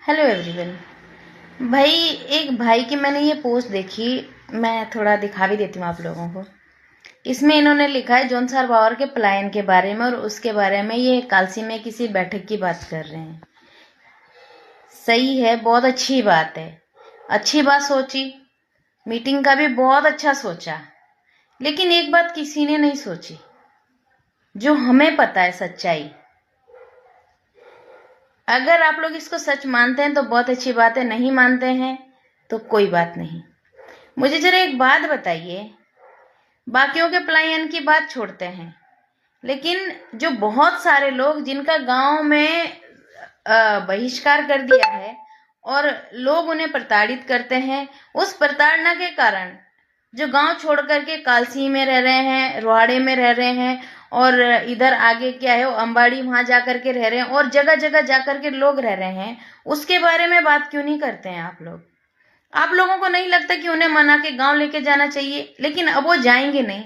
Hello everyone. भाई, एक भाई की मैंने ये पोस्ट देखी। मैं थोड़ा दिखा भी देती हूँ आप लोगों को। इसमें इन्होंने लिखा है जॉन सार बावर के पलायन के बारे में और उसके बारे में ये कालसी में किसी बैठक की बात कर रहे हैं। सही है, बहुत अच्छी बात है, अच्छी बात सोची, मीटिंग का भी बहुत अच्छा सोचा। लेकिन एक बात किसी ने नहीं सोची, जो हमें पता है सच्चाई। अगर आप लोग इसको सच मानते हैं तो बहुत अच्छी बात है, नहीं मानते हैं तो कोई बात नहीं। मुझे जरा एक बात बताइए, बाकियों के पलायन की बात छोड़ते हैं, लेकिन जो बहुत सारे लोग जिनका गांव में बहिष्कार कर दिया है और लोग उन्हें प्रताड़ित करते हैं, उस प्रताड़ना के कारण जो गांव छोड़ करके कालसी में रह रहे हैं, रोहाड़े में रह रहे हैं और इधर आगे क्या है वो अंबाड़ी, वहां जाकर के रह रहे हैं और जगह जगह जाकर के लोग रह रहे हैं, उसके बारे में बात क्यों नहीं करते हैं आप लोग? आप लोगों को नहीं लगता कि उन्हें मना के गांव लेके जाना चाहिए? लेकिन अब वो जाएंगे नहीं।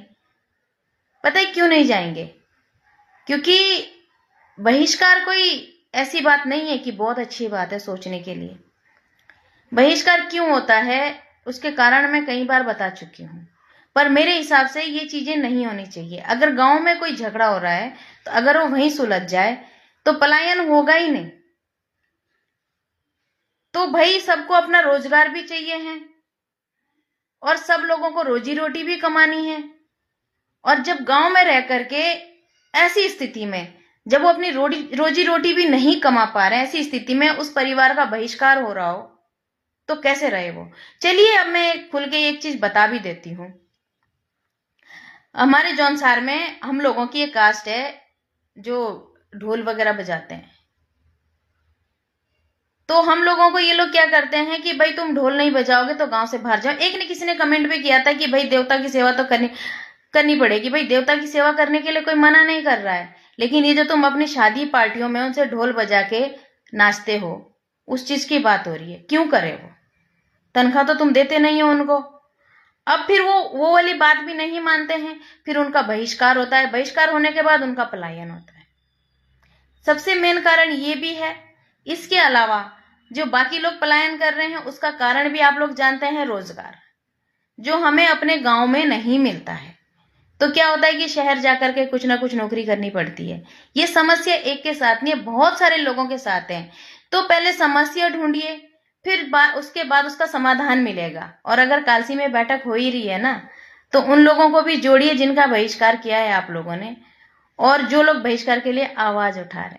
पता है क्यों नहीं जाएंगे? क्योंकि बहिष्कार कोई ऐसी बात नहीं है कि बहुत अच्छी बात है सोचने के लिए। बहिष्कार क्यों होता है उसके कारण मैं कई बार बता चुकी हूं, पर मेरे हिसाब से ये चीजें नहीं होनी चाहिए। अगर गांव में कोई झगड़ा हो रहा है तो अगर वो वहीं सुलझ जाए तो पलायन होगा ही नहीं। तो भाई, सबको अपना रोजगार भी चाहिए है और सब लोगों को रोजी रोटी भी कमानी है। और जब गांव में रह करके ऐसी स्थिति में जब वो अपनी रोजी रोटी भी नहीं कमा पा रहे हैं, ऐसी स्थिति में उस परिवार का बहिष्कार हो रहा हो तो कैसे रहे वो? चलिए, अब मैं खुल के एक चीज बता भी देती हूँ। हमारे जौनसार में हम लोगों की एक कास्ट है जो ढोल वगैरह बजाते हैं। तो हम लोगों को ये लोग क्या करते हैं कि भाई तुम ढोल नहीं बजाओगे तो गांव से बाहर जाओ। एक ने किसी ने कमेंट भी किया था कि भाई देवता की सेवा तो करनी पड़ेगी। भाई, देवता की सेवा करने के लिए कोई मना नहीं कर रहा है, लेकिन ये जो तुम अपनी शादी पार्टियों में उनसे ढोल बजा के नाचते हो, उस चीज की बात हो रही है। क्यों करे वो? तनख्वाह तो तुम देते नहीं हो उनको। अब फिर वो वाली बात भी नहीं मानते हैं, फिर उनका बहिष्कार होता है। बहिष्कार होने के बाद उनका पलायन होता है। सबसे मेन कारण ये भी है। इसके अलावा जो बाकी लोग पलायन कर रहे हैं उसका कारण भी आप लोग जानते हैं, रोजगार, जो हमें अपने गांव में नहीं मिलता है। तो क्या होता है कि शहर जाकर के कुछ ना कुछ नौकरी करनी पड़ती है। ये समस्या एक के साथ नहीं है, बहुत सारे लोगों के साथ है। तो पहले समस्या ढूंढिए, फिर उसके बाद उसका समाधान मिलेगा। और अगर कालसी में बैठक हो ही रही है ना, तो उन लोगों को भी जोड़िए जिनका बहिष्कार किया है आप लोगों ने और जो लोग बहिष्कार के लिए आवाज उठा रहे हैं।